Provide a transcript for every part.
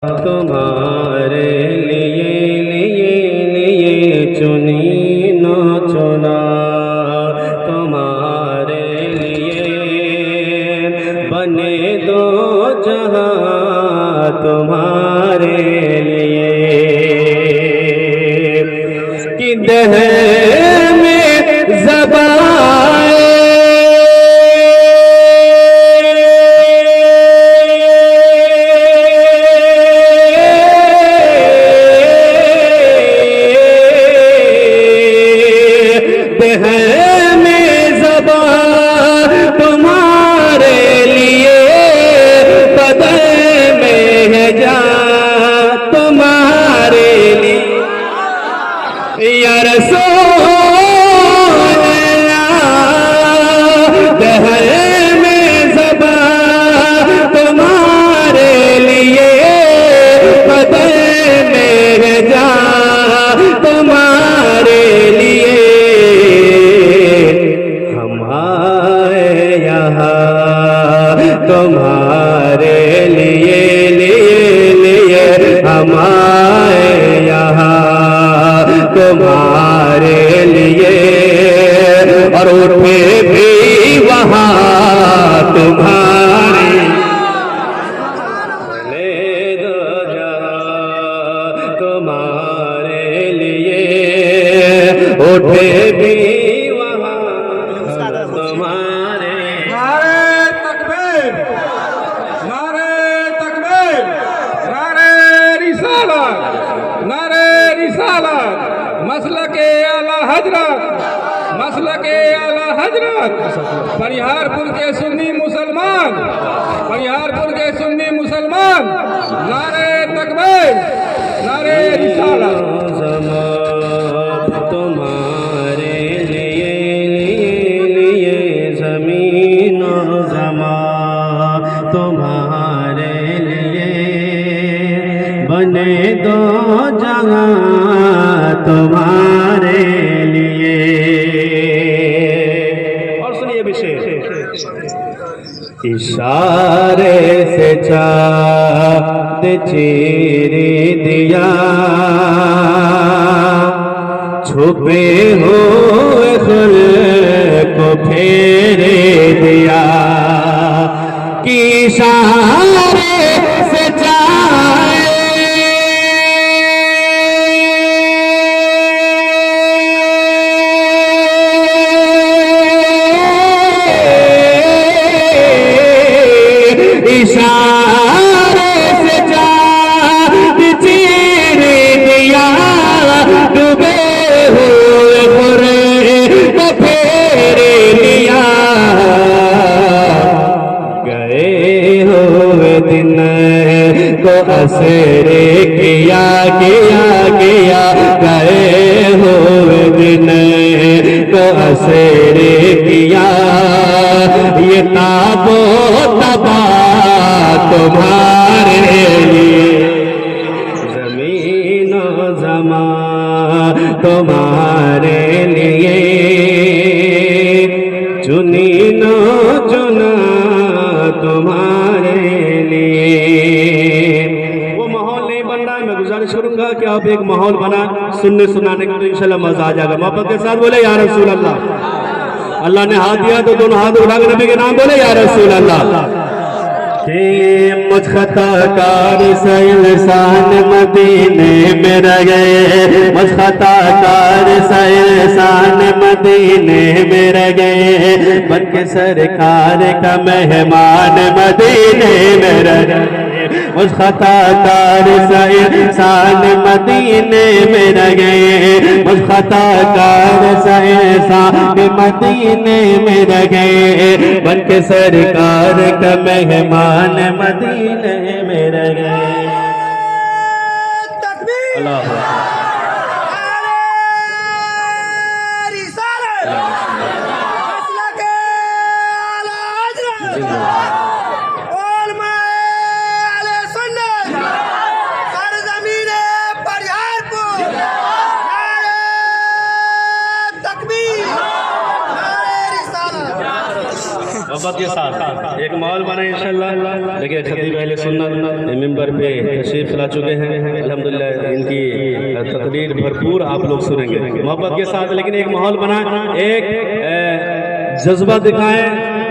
तुम्हारे लिए चुनी न चुना, तुम्हारे लिए बने दो जहां, तुम्हारे लिए कि दह में ज़बाए तुम्हारे लिए हमारे यहाँ तुम्हारे लिए और उठे भी वहाँ तुम्हारे ले दो जहाँ, तुम्हारे लिए उठे भी मसलके आला हजरत परिहारपुर के सुन्नी मुसलमान, परिहारपुर के सुन्नी मुसलमान, नारे तकबीर, नारे रिसालत। तुम्हारे लिए ज़मीन ज़मा, तुम्हारे लिए बने दो जहां, तुम्हारे लिए। और सुनिए विशेष इशारे से चाँद चीर दिया, छुपे हुए खुल्क को फेर दिया कि इशारे से इशारे से चाँद चीर दिया, डूबे हुए खुरे को फेर लिया, गए हुए दिन को असरे किया किया किया, गए हुए दिन को असरे किया, ये ताबो तबा तुम्हारे लिए ज़मीन ज़मा, तुम्हारे लिए चुनी न चुना, तुम्हारे लिए। वो माहौल नहीं बन रहा है, मैं गुजारिश करूंगा कि आप एक माहौल बना, सुनने सुनाने का तो इंशाल्लाह मजा आ जाएगा। मोहब्बत के साथ बोले या रसूल अल्लाह। अल्लाह ने हाथ दिया तो दोनों हाथ उठा के नबी के नाम बोले या रसूल अल्लाह। मुझ खताकार से इंसान मदीने में रह गए, मुझ खताकार से इंसान मदीने में रह गए, बन के सरकार का मेहमान मदीने में रह गए, मुझ खताकार से इंसान मदीने में रह गए, मुझ खताकार से इंसान मदीने में रह गए, बन के सरकार का मेहमान मदीने में रह गए। अल्लाह मोहब्बत के साथ एक माहौल बना इंशाल्लाह। देखिए खतीब अहले सुन्नत मेंबर पे तशरीफ ला चुके हैं अल्हम्दुलिल्लाह, इनकी तकरीर भरपूर आप लोग सुनेंगे मोहब्बत के साथ। लेकिन एक माहौल बना, एक जज्बा दिखाएं,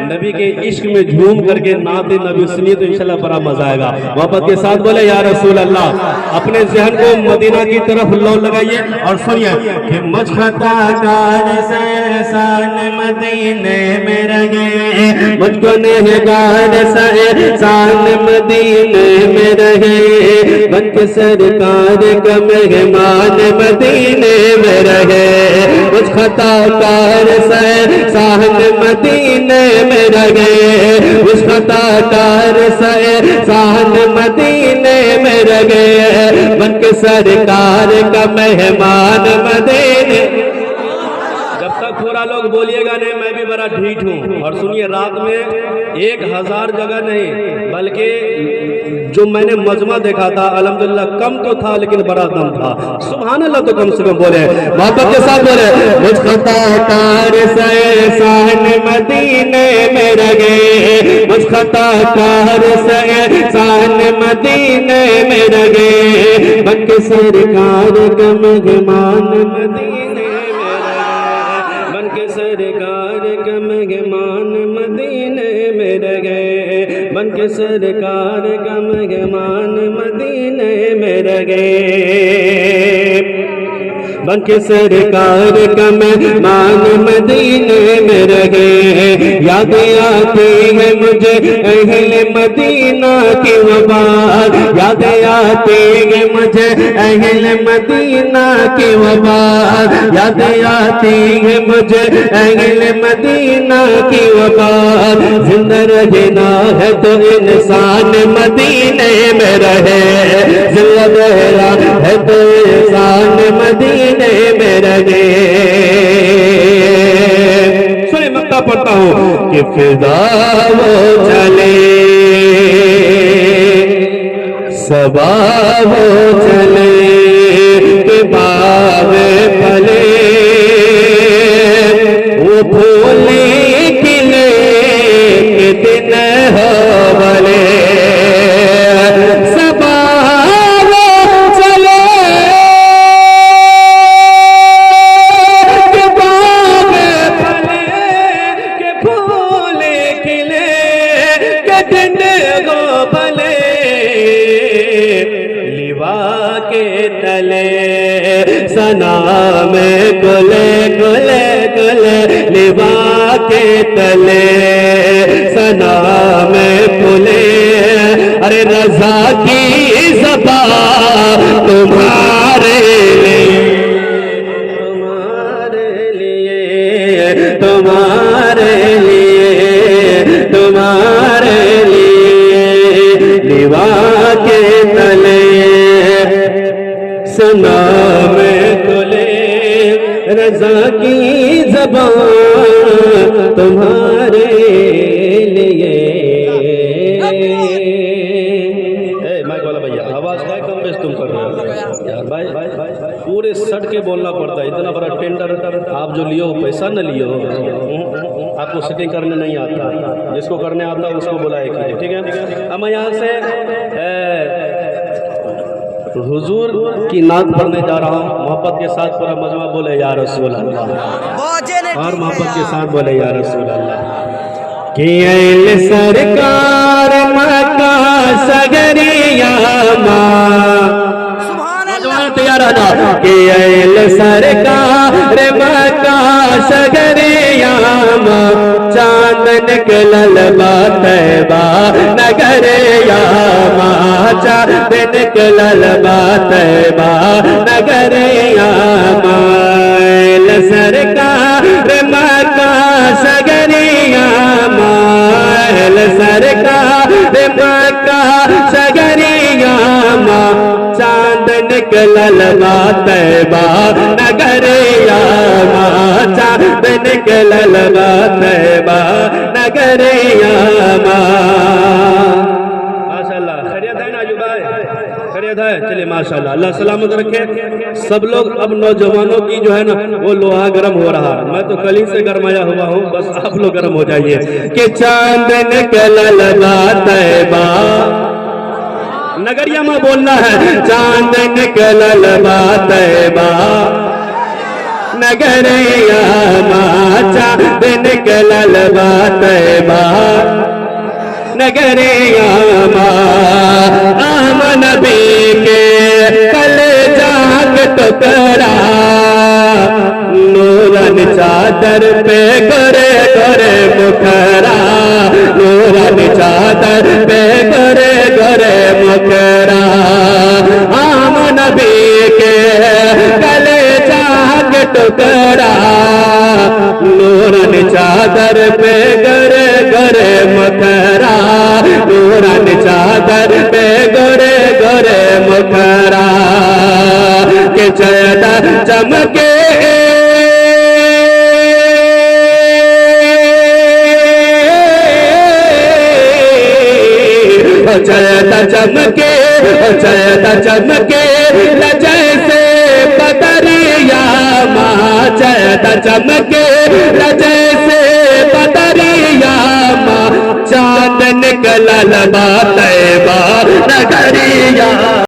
नबी के इश्क में झूम करके नाते नबी सुनिए तो इंशाल्लाह बड़ा मजा आएगा। मोहब्बत के साथ बोले या रसूल अल्लाह। अपने जहन को मदीना की तरफ लौ लगाइए और सुनिए कि मुझ खताकार से एहसान मदीने में रहे, मुझको नेहगार से एहसान मदीने में रहे, बन के सरकार का मेहमान मदीने में रहे, मुझ खताकार से एहसान मदीने में रहे, उस खताकार से एहसान मदीने में रहे, बन के सरकार का मेहमान मदीने। जब तक पूरा लोग बोलिएगा नहीं मैं भी बड़ा ढीठ हूँ। और सुनिए रात में 1000 जगह नहीं बल्कि जो मैंने मजमा देखा था अल्हम्दुलिल्लाह कम तो था लेकिन बड़ा दम था। सुभान अल्लाह तो कम से कम बोले, मोहब्बत के साथ बोले, मुझ खताकार से एहसान मदीने में रहे, मुझ खताकार से एहसान मदीने में रहे, बन के सरकार का मेहमान मदीने में रहे, बन के सरकार का मेहमान मदीने में रहे, बन के सरकार का मेहमान मदीने में रहे, बन के सरकार का मेहमान मदीने में रहे। याद आती है मुझे अहले मदीना की वबाल, याद आती है मुझे अहले मदीना की वबाल, याद आती है मुझे अहले मदीना की वबाल। जिंदा रहना है तो इंसान मदीने में रहे, जिंदा रहना है तो इंसान मदीने में रहे। सुनिए मक्ता पढ़ता हूँ कि फिदा वो चले सबा वो चले के बाग फले, वो फूले खिले के दिन हो भले, सना में गुले गुले गुले लिबा के तले, सना में गुले। अरे रज़ा की ज़बा तुम्हारे लिए, तुम्हारे लिए, तुम्हारे लिए, तुम्हारे लिए लिबा के तले, सना में खुले रज़ा की ज़बान तुम्हारे लिए। माइक वाला भैया आवाज का कम बेस तुम कर रहे हो यार भाई, पूरे सट के बोलना पड़ता है। इतना बड़ा टेंडर आप जो लियो पैसा न लियो, आपको सेटिंग करने नहीं आता, जिसको करने आता उसको बुलाए कीजिए, ठीक है। अब मैं यहाँ से हुजूर की नात पढ़ने जा रहा हूँ। मोहब्बत के साथ पूरा मजमा बोले या रसूल अल्लाह, और मोहब्बत के साथ बोले या रसूल अल्लाह। कि ऐल सरकार मक्का सगरिया तैयार आना, कि ऐल सरकार मक्का सगरिया चांदन के ललबा तैबा नगर यामा, चांदन के ललबा तैबा नगर यामा। ऐल सरकार मक्का सगरिया, ऐल सरकार मक्का सगरिया, चांदन के ललबा तैबा नगर यामा, चांदन के ललबा तैबा नगर यामा। माशाअल्लाह, खैरियत है ना जुबाई? खैरियत है? चलिए माशाल्लाह, अल्लाह सलामत रखे सब लोग। अब नौजवानों की जो है ना वो लोहा गर्म हो रहा है, मैं तो कल ही से गरमाया हुआ हूँ, बस आप लोग गर्म हो जाइए कि चांद निकला लगा तैबा, नगरिया में बोलना है, चांद निकला लगा तैबा, नगरिया माँ चांद निकला लगा तैबा, नगरिया माँ नबी के कल जाग टुकड़ा, नूरन चादर पे गोरे गोरे मुखरा, नूरन चादर पे गोरे गोरे मुखरा, आम नबी के कल जाग टुकड़ा, नूरन चादर पे गोरे गोरे मुखरा, नूरन चादर पे गोरे गोरे मुखरा, के चलता चमके चलता चमके, चलता चमके जैसे बदरिया माँ, चलता चमके जैसे बदरिया माँ, चांद निकला लबा तैबा नगरिया।